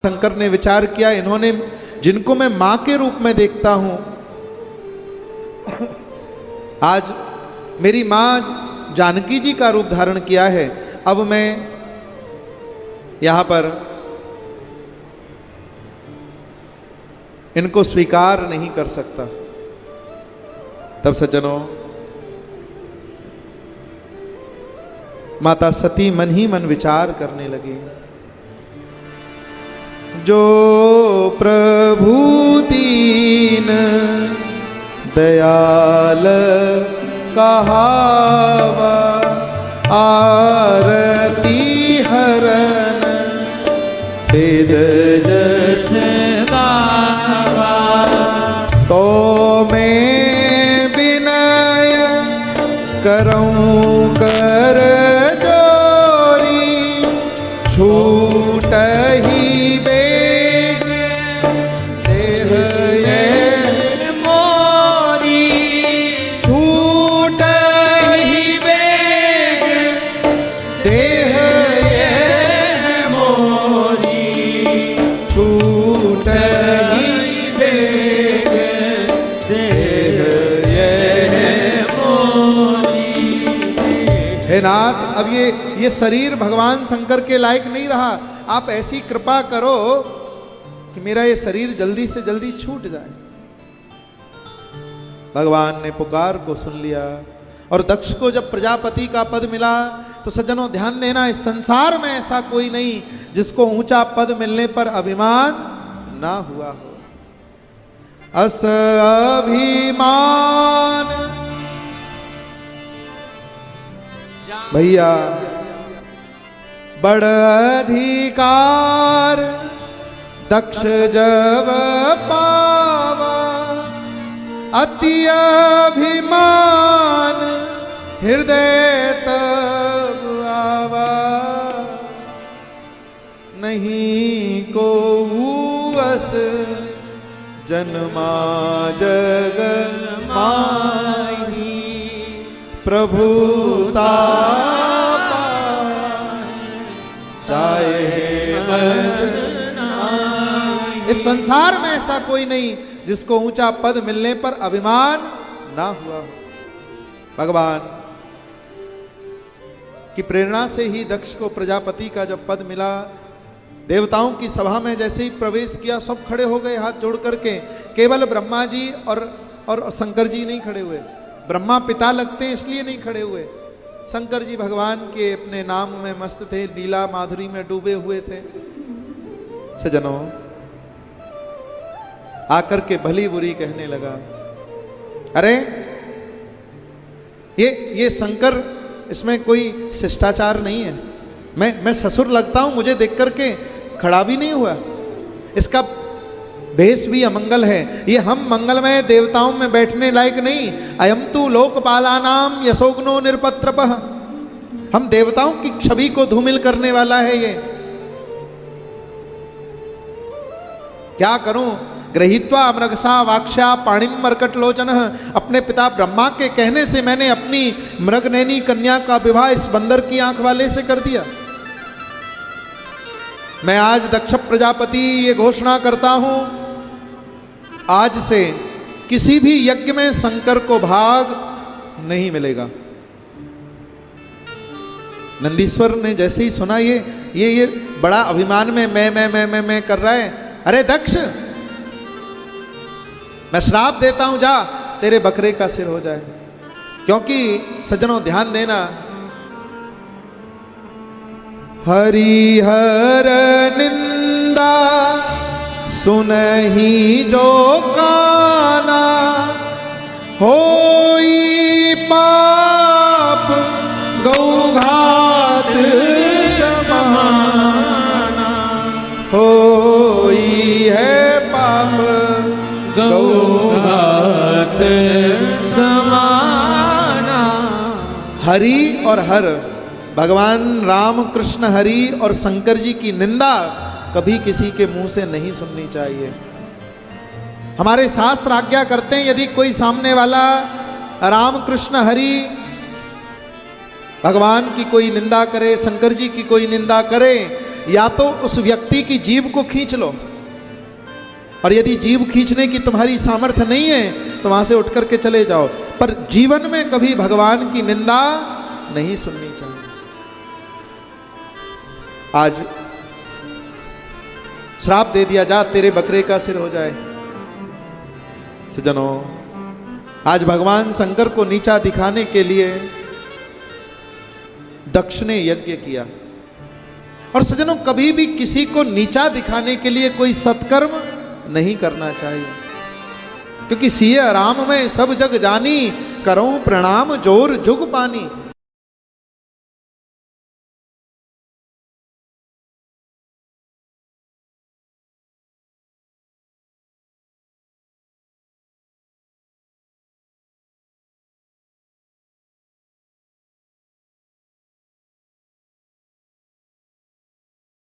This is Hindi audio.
शंकर ने विचार किया, इन्होंने जिनको मैं मां के रूप में देखता हूं, आज मेरी मां जानकी जी का रूप धारण किया है, अब मैं यहां पर इनको स्वीकार नहीं कर सकता। तब सज्जनों, माता सती मन ही मन विचार करने लगी, जो प्रभु दीन दयाल कहावा, आरती हरन वेद जस गावा, तो मैं विनय करऊं कर जोरी, छूट ही नाथ, अब ये शरीर भगवान शंकर के लायक नहीं रहा, आप ऐसी कृपा करो कि मेरा ये शरीर जल्दी से जल्दी छूट जाए। भगवान ने पुकार को सुन लिया और दक्ष को जब प्रजापति का पद मिला तो सज्जनों ध्यान देना, इस संसार में ऐसा कोई नहीं जिसको ऊंचा पद मिलने पर अभिमान ना हुआ हो। अस अभिमान भैया बड़ अधिकार दक्ष जब पावा, अति अभिमान हृदय तब आवा, नहीं को अस जन्मा जग माही, प्रभुता चाहे इस संसार में ऐसा कोई नहीं जिसको ऊंचा पद मिलने पर अभिमान ना हुआ हो। भगवान की प्रेरणा से ही दक्ष को प्रजापति का जब पद मिला, देवताओं की सभा में जैसे ही प्रवेश किया सब खड़े हो गए हाथ जोड़ करके, केवल ब्रह्मा जी और शंकर जी नहीं खड़े हुए। ब्रह्मा पिता लगते हैं इसलिए नहीं खड़े हुए, शंकर जी भगवान के अपने नाम में मस्त थे, लीला माधुरी में डूबे हुए थे। सज्जनों, आकर के भली बुरी कहने लगा, अरे ये शंकर, इसमें कोई शिष्टाचार नहीं है, मैं ससुर लगता हूं, मुझे देख करके खड़ा भी नहीं हुआ, इसका भेष भी अमंगल है, ये हम मंगलमय देवताओं में बैठने लायक नहीं। अयम तु लोकपालानाम यशोग्नो निरपत्रपः, हम देवताओं की छवि को धूमिल करने वाला है ये। क्या करूं, गृहीत्वा मृगसा वाक्ष्या पाणिम मर्कट लोचन, अपने पिता ब्रह्मा के कहने से मैंने अपनी मृगनैनी कन्या का विवाह इस बंदर की आंख वाले से कर दिया। मैं आज दक्ष प्रजापति ये घोषणा करता हूं, आज से किसी भी यज्ञ में शंकर को भाग नहीं मिलेगा। नंदीश्वर ने जैसे ही सुना ये बड़ा अभिमान में मैं कर रहा है, अरे दक्ष, मैं श्राप देता हूं, जा तेरे बकरे का सिर हो जाए। क्योंकि सज्जनों ध्यान देना, हरिहर निंदा सुनहि जो काना, होई पाप गौघात समाना, होई है पाप गौघात समाना। हरि और हर, भगवान राम कृष्ण हरि और शंकर जी की निंदा कभी किसी के मुंह से नहीं सुननी चाहिए। हमारे शास्त्र आज्ञा करते हैं, यदि कोई सामने वाला राम कृष्ण हरि भगवान की कोई निंदा करे, शंकर जी की कोई निंदा करे, या तो उस व्यक्ति की जीभ को खींच लो, और यदि जीभ खींचने की तुम्हारी सामर्थ्य नहीं है तो वहां से उठ करके चले जाओ, पर जीवन में कभी भगवान की निंदा नहीं सुननी चाहिए। आज श्राप दे दिया, जा तेरे बकरे का सिर हो जाए। सज्जनों, आज भगवान शंकर को नीचा दिखाने के लिए दक्ष ने यज्ञ किया। और सज्जनों, कभी भी किसी को नीचा दिखाने के लिए कोई सत्कर्म नहीं करना चाहिए, क्योंकि सिय राम में सब जग जानी, करऊं प्रणाम जोर जुग पानी।